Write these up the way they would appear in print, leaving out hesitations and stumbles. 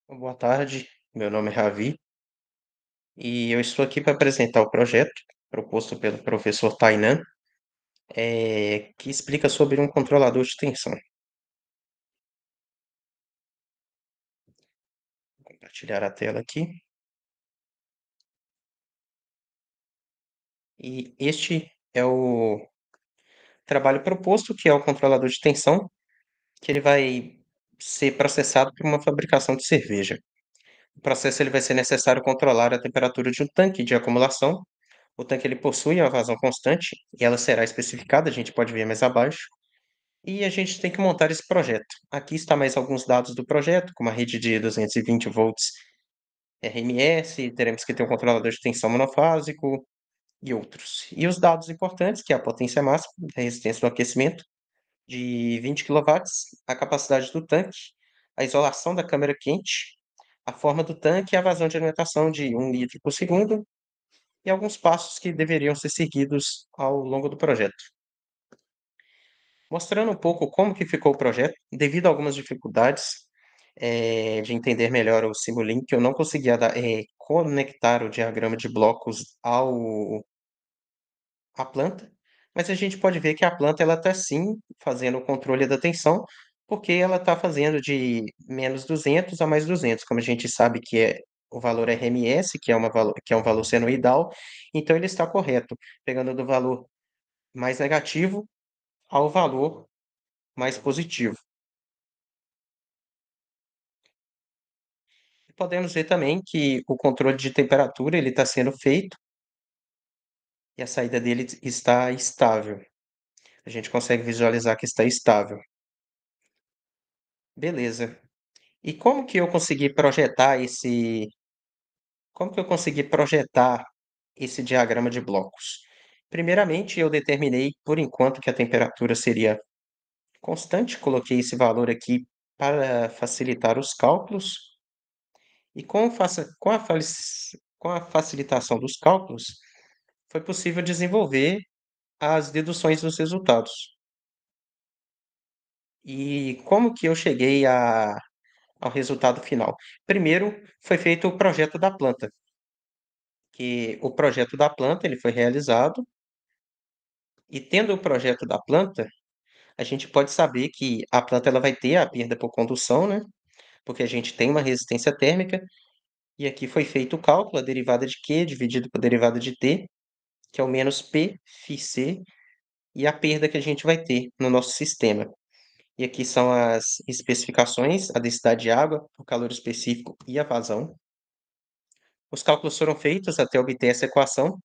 Boa tarde, meu nome é Ravi e eu estou aqui para apresentar o projeto proposto pelo professor Tainan, que explica sobre um controlador de tensão. Vou compartilhar a tela aqui. E este é o trabalho proposto, que é o controlador de tensão, que ele vai ser processado por uma fabricação de cerveja. O processo ele vai ser necessário controlar a temperatura de um tanque de acumulação. O tanque ele possui uma vazão constante e ela será especificada, a gente pode ver mais abaixo. E a gente tem que montar esse projeto. Aqui está mais alguns dados do projeto, como a rede de 220 volts RMS, teremos que ter um controlador de tensão monofásico e outros. E os dados importantes, que é a potência máxima, a resistência do aquecimento de 20 quilowatts, a capacidade do tanque, a isolação da câmara quente, a forma do tanque e a vazão de alimentação de 1 litro por segundo e alguns passos que deveriam ser seguidos ao longo do projeto. Mostrando um pouco como que ficou o projeto, devido a algumas dificuldades, de entender melhor o Simulink, eu não conseguia conectar o diagrama de blocos à planta, mas a gente pode ver que a planta ela está sim fazendo o controle da tensão, porque ela está fazendo de -200 a +200, como a gente sabe que é o valor RMS, que é um valor senoidal, então ele está correto, pegando do valor mais negativo ao valor mais positivo. Podemos ver também que o controle de temperatura ele está sendo feito e a saída dele está estável. A gente consegue visualizar que está estável. Beleza. E como que eu consegui projetar esse diagrama de blocos? Primeiramente, eu determinei por enquanto que a temperatura seria constante, coloquei esse valor aqui para facilitar os cálculos e com a facilitação dos cálculos, foi possível desenvolver as deduções dos resultados. E como que eu cheguei ao resultado final? Primeiro, foi feito o projeto da planta, que o projeto da planta ele foi realizado, e tendo o projeto da planta, a gente pode saber que a planta ela vai ter a perda por condução, né, porque a gente tem uma resistência térmica, e aqui foi feito o cálculo, a derivada de Q dividido por derivada de T, que é o menos P φC, e a perda que a gente vai ter no nosso sistema. E aqui são as especificações, a densidade de água, o calor específico e a vazão. Os cálculos foram feitos até obter essa equação,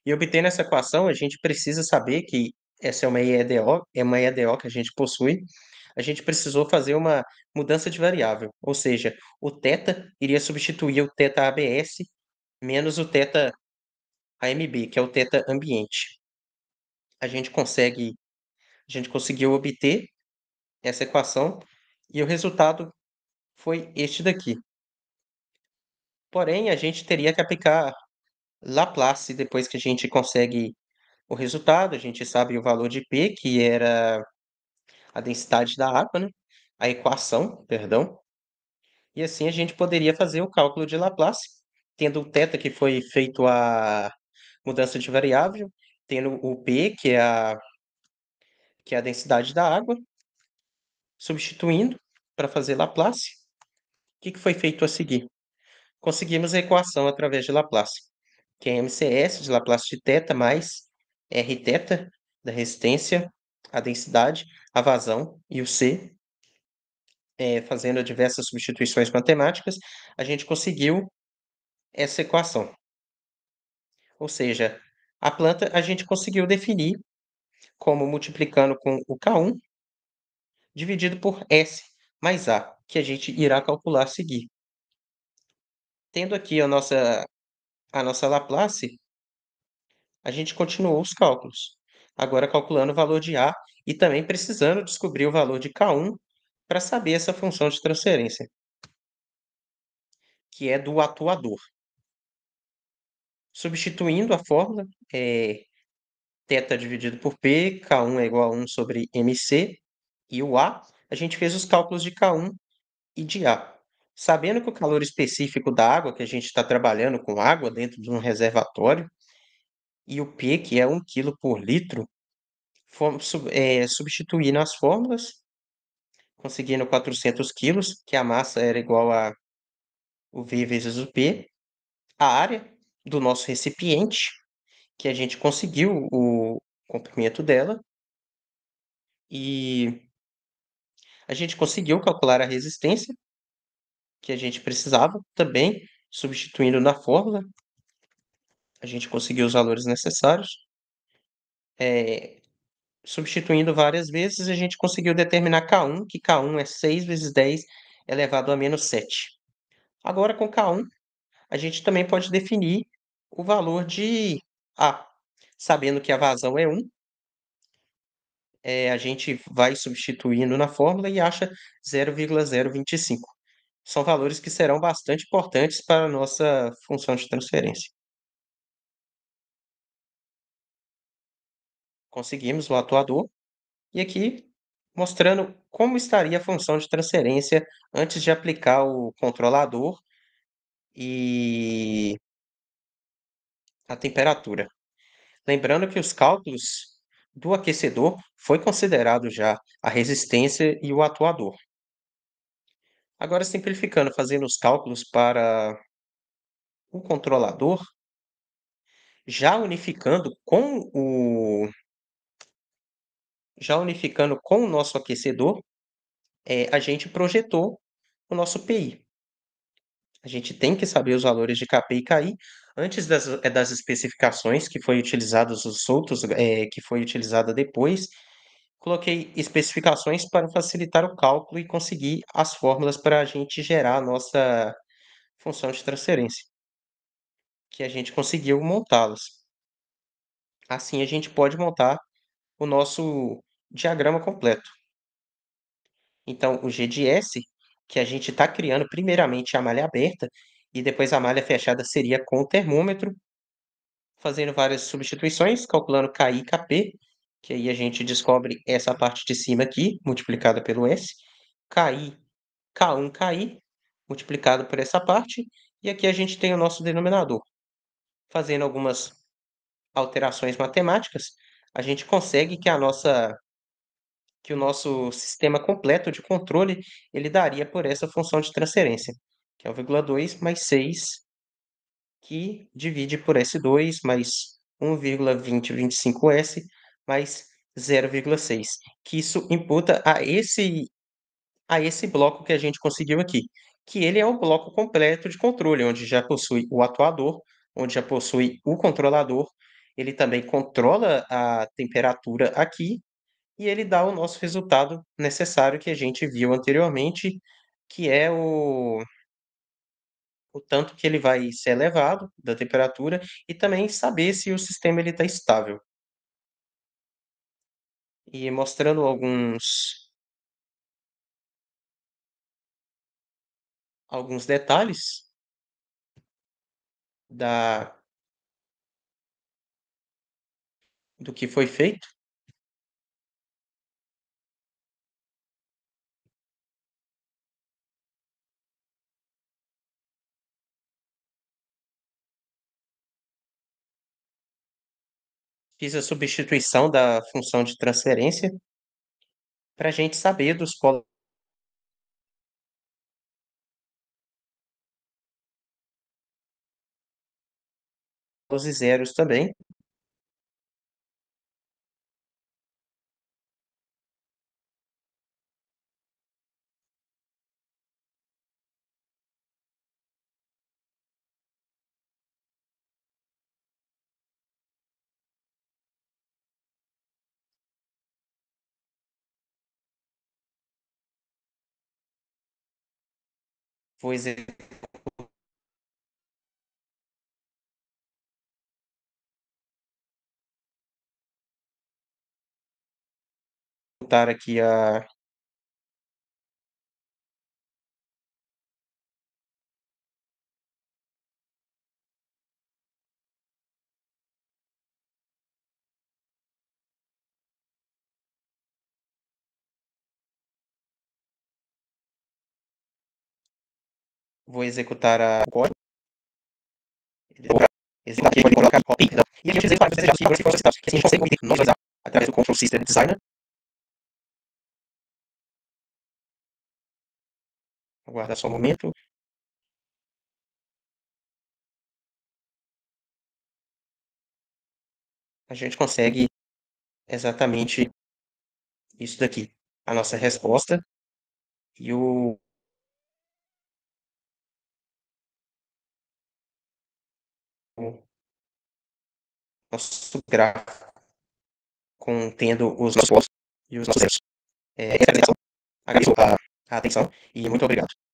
e obtendo essa equação, a gente precisa saber que essa é uma EDO que a gente possui. A gente precisou fazer uma mudança de variável, ou seja, o θ iria substituir o θ ABS menos o θ AMB, que é o θ ambiente. A gente consegue, a gente conseguiu obter essa equação e o resultado foi este daqui. Porém, a gente teria que aplicar Laplace depois que a gente consegue o resultado, a gente sabe o valor de P, que era a densidade da água, né? A equação, perdão. E assim a gente poderia fazer o cálculo de Laplace, tendo o θ, que foi feito a mudança de variável, tendo o P, que é a densidade da água, substituindo para fazer Laplace. O que que foi feito a seguir? Conseguimos a equação através de Laplace, que é mcs de Laplace de θ mais Rθ da resistência, a densidade, a vazão e o C, fazendo diversas substituições matemáticas, a gente conseguiu essa equação. Ou seja, a planta a gente conseguiu definir como multiplicando com o K1 dividido por S mais A, que a gente irá calcular a seguir. Tendo aqui a nossa Laplace, a gente continuou os cálculos, agora calculando o valor de A e também precisando descobrir o valor de K1 para saber essa função de transferência, que é do atuador. Substituindo a fórmula, θ dividido por P, K1 é igual a 1 sobre mc, e o A, a gente fez os cálculos de K1 e de A. Sabendo que o calor específico da água, que a gente está trabalhando com água dentro de um reservatório, e o P, que é 1 quilo por litro, fomos substituir nas fórmulas, conseguindo 400 quilos, que a massa era igual a o V vezes o P, a área do nosso recipiente, que a gente conseguiu o comprimento dela, e a gente conseguiu calcular a resistência que a gente precisava também, substituindo na fórmula, a gente conseguiu os valores necessários. Substituindo várias vezes, a gente conseguiu determinar K1, que K1 é 6 vezes 10 elevado a menos 7. Agora, com K1, a gente também pode definir o valor de A. Sabendo que a vazão é 1, a gente vai substituindo na fórmula e acha 0,025. São valores que serão bastante importantes para a nossa função de transferência. Conseguimos o atuador, e aqui mostrando como estaria a função de transferência antes de aplicar o controlador e a temperatura. Lembrando que os cálculos do aquecedor foi considerado já a resistência e o atuador. Agora, simplificando, fazendo os cálculos para o controlador, já unificando com o já unificando com o nosso aquecedor, a gente projetou o nosso PI. A gente tem que saber os valores de KP e KI antes das especificações que foi utilizados os outros, que foi utilizada depois. Coloquei especificações para facilitar o cálculo e conseguir as fórmulas para a gente gerar a nossa função de transferência, que a gente conseguiu montá-las. Assim, a gente pode montar o nosso diagrama completo. Então, o G de S, que a gente está criando primeiramente a malha aberta, e depois a malha fechada seria com o termômetro, fazendo várias substituições, calculando KI e KP, que aí a gente descobre essa parte de cima aqui, multiplicada pelo S, KI, K1, KI, multiplicado por essa parte, e aqui a gente tem o nosso denominador. Fazendo algumas alterações matemáticas, a gente consegue que o nosso sistema completo de controle, ele daria por essa função de transferência, que é o 0,2 mais 6, que divide por S2 mais 1,2025S mais 0,6, que isso imputa a esse bloco que a gente conseguiu aqui, que ele é o bloco completo de controle, onde já possui o atuador, onde já possui o controlador, ele também controla a temperatura aqui e ele dá o nosso resultado necessário que a gente viu anteriormente, que é o tanto que ele vai ser elevado da temperatura e também saber se o sistema ele está estável. E mostrando alguns detalhes da do que foi feito, fiz a substituição da função de transferência para a gente saber dos polos e zeros também. Vou executar aqui a vou executar o código, executar aqui, pode colocar copy, e a gente executa vários desejos que foram solicitados, que assim a gente consegue obter nós dois através do Control System Designer. Aguarda só um momento. A gente consegue exatamente isso daqui. A nossa resposta e o nosso gráfico contendo os nossos pontos e os nossos erros. Agradeço a atenção e muito obrigado.